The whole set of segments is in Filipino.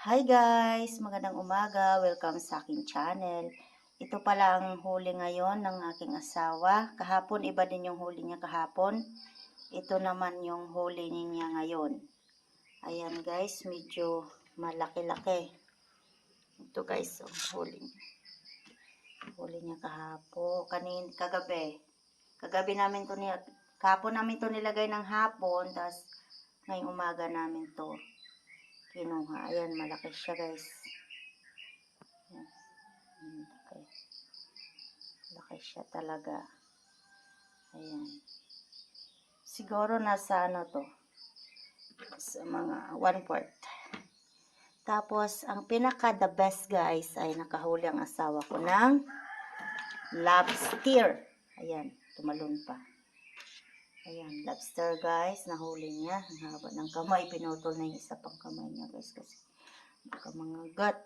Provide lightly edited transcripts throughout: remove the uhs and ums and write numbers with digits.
Hi guys! Magandang umaga. Welcome sa aking channel. Ito pala ang huli ngayon ng aking asawa. Kahapon, iba din yung huli niya kahapon. Ito naman yung huli niya ngayon. Ayan guys, medyo malaki-laki. Ito guys, ang huli niya. Huli niya kahapon. Kagabi. Kahapon namin to nilagay ng hapon. Tapos ngayong umaga namin to kinuha. Ayan, malaki siya guys. Okay. Laki siya talaga. Ayan. Siguro nasa ano to? Sa mga 1/4. Tapos, ang pinaka the best guys ay nakahuli ang asawa ko ng lobster. Ayan, tumalon pa. Ayan, lobster guys, nahuli niya. Ang haba ng kamay, pinutol na yung isa pang kamay niya guys kasi baka mga gut.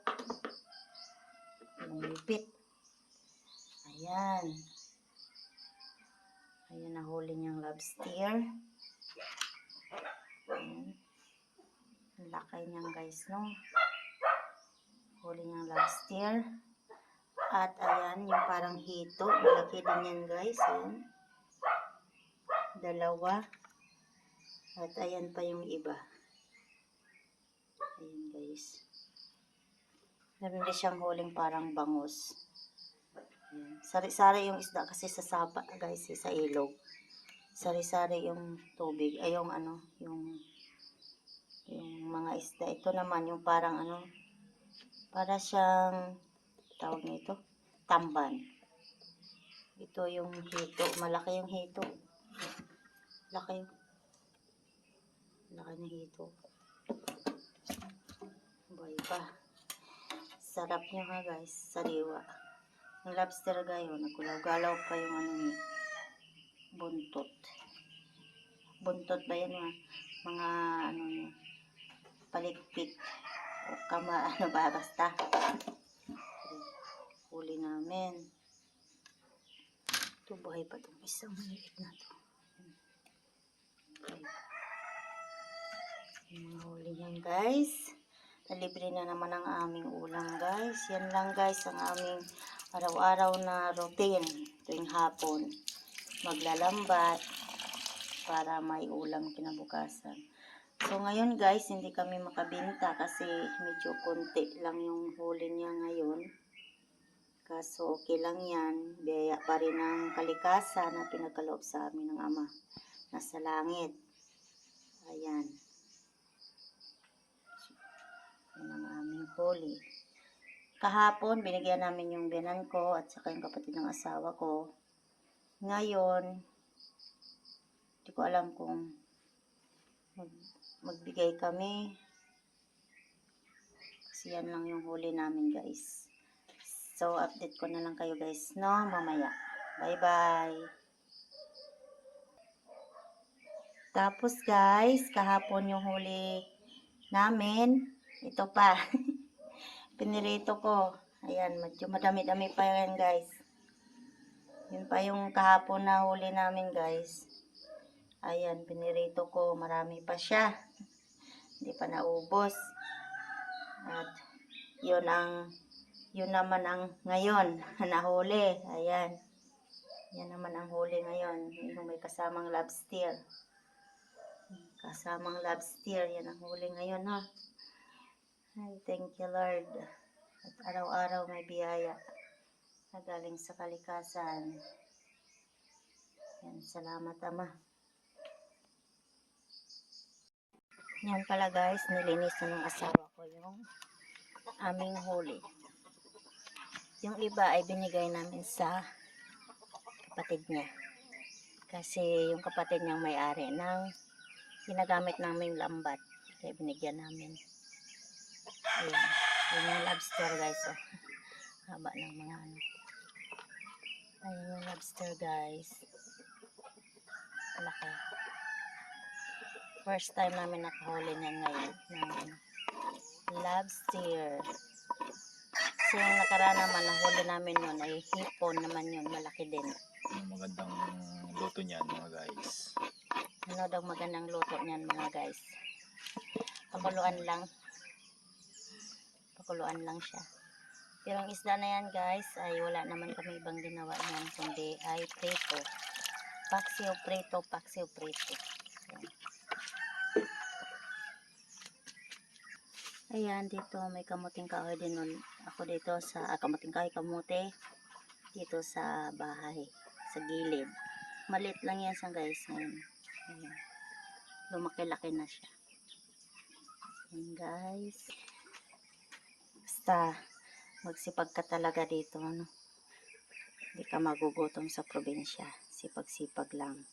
Lumipit. Ayan. Ayan, nahuli niyang lobster. Ayan. Ang laki niyan guys, no? Huli niyang lobster. At ayan, yung parang hito. Malaki din yan guys. Ayan. Dalawa. At ayan pa yung iba. Ayan guys. Meron din siyang huling parang bangus. Ayan. Sari-sari yung isda kasi sa sapa guys, sa ilog. Sari-sari yung tubig. Ay yung ano, yung mga isda. Ito naman yung parang ano, para siyang tawag nito, tamban. Ito yung hito. Malaki yung hito. Laki na hito. Boy pa. Sarap nyo ha guys. Sariwa. Yung lobster gayo, nagulaw-galaw pa yung ano niya. Buntot. Buntot ba yan mga ano niya. Palikpik. O ano ba basta. Huli namin. Ito buhay pa itong isang maliit na to. Yung huli yan guys. Nalibre na naman ang aming ulam guys. Yan lang guys ang aming araw-araw na routine tuwing hapon. Maglalambat para may ulam kinabukasan. So ngayon guys, hindi kami makabinta kasi medyo konti lang yung huli niya ngayon. Kaso okay lang yan. Biyaya pa rin ang kalikasan na pinagkaloob sa amin ng Ama nasa langit. Ayan. Yan ang aming huli. Kahapon, binigyan namin yung biyanan ko at saka yung kapatid ng asawa ko. Ngayon, hindi ko alam kung magbigay kami. Kasi yan lang yung huli namin guys. So, update ko na lang kayo guys, no? Mamaya. Bye-bye. Tapos guys, kahapon yung huli namin. Ito pa. Pinirito ko. Ayan, medyo madami-dami pa yan guys. Yun pa yung kahapon na huli namin guys. Ayan, pinirito ko. Marami pa siya. Hindi pa naubos. At yun naman ang ngayon nahuli. Ayan. Yan naman ang huli ngayon. Yung may kasamang lobster. Kasamang lobster. Yan ang huli ngayon ha. Ay, thank you Lord. At araw-araw may biyaya na galing sa kalikasan. Yan, salamat Ama. Yan pala guys, nilinisan ng asawa ko yung aming huli. Yung iba ay binigay namin sa kapatid niya. Kasi yung kapatid niyang may-ari ng ginagamit namin lambat. Kaya binigyan namin. Ayan. Yun yung lobster guys. Oh. Haba ng mga ano. Ayan yung lobster guys. Malaki. First time namin nakahuli niyan ngayon. Ng lobster. Kasi yung nakaraan naman, nahuli namin yun ay hipon naman yun. Malaki din. Magandang luto niyan mga guys. Ano daw magandang luto niyan mga guys? Pakuluan lang. Pakuluan lang siya. Pero ang isda na yan guys, ay wala naman kami ibang ginawa yan, kundi ay prito. Paksiw prito, paksiw prito. Ayan, dito may kamuting kahoy din ako dito sa kamuting kahoy, kamote dito sa bahay, sa gilid. Maliit lang yan sa guys ngayon. Ayan. Lumaki-laki na siya. Ayan guys. Basta magsipag ka talaga dito, ano? Hindi ka magugutom sa probinsya. Sipag-sipag lang.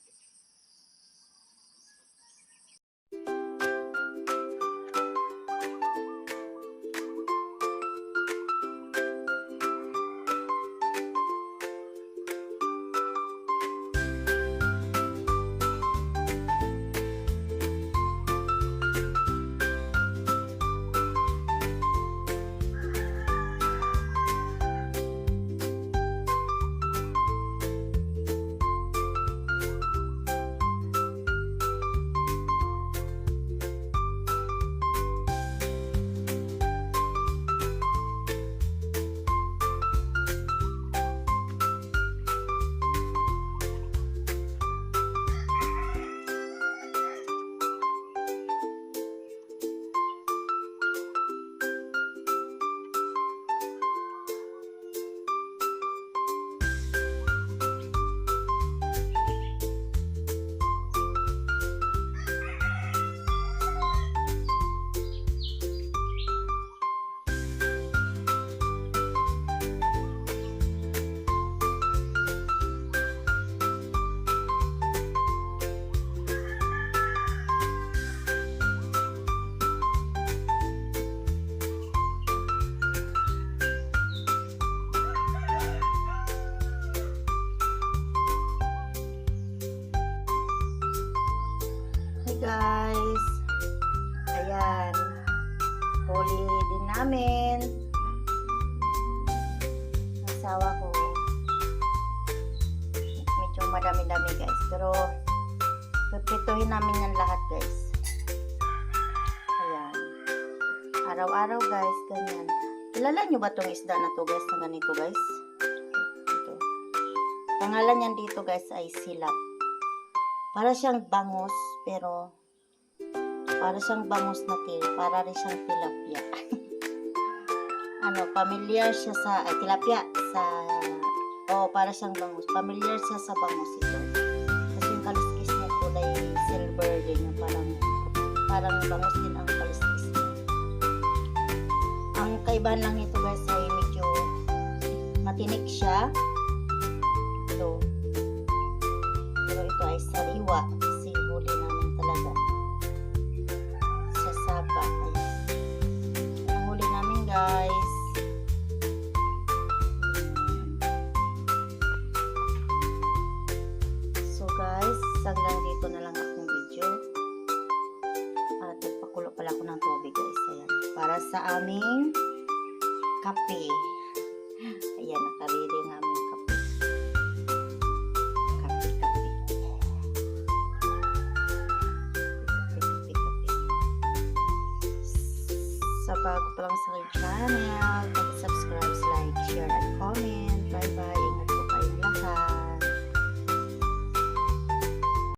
Hey guys, ayan, huli din namin ang asawa ko. Medyo madami-dami guys, pero pipituhin namin yan lahat guys. Ayan, araw-araw guys, ganyan. Kilala nyo ba itong isda na to guys, na ganito guys? Ito. Pangalan yan dito guys ay silap. Para siyang bangus, pero para siyang bangus na para rin siyang tilapia. Ano, familiar siya sa tilapia sa para siyang bangus. Familiar siya sa bangus ito. Kasi yung kaliskis niya kulay silver din, yung parang bangus din ang kaliskis niya. Ang kaibahan lang ito guys ay medyo matinik siya. Ito. Pero ito ay sariwa kasi huli namin talaga sa saba. Ang huli namin guys. So guys, hanggang dito na lang akong video. At nagpakulo pala ako ng tubig guys. Ayan. Para sa aming kape. Ayan, nakaredy ng aming kape. Sa bago pa lang sa aking channel, subscribe, like, share, and comment. Bye bye.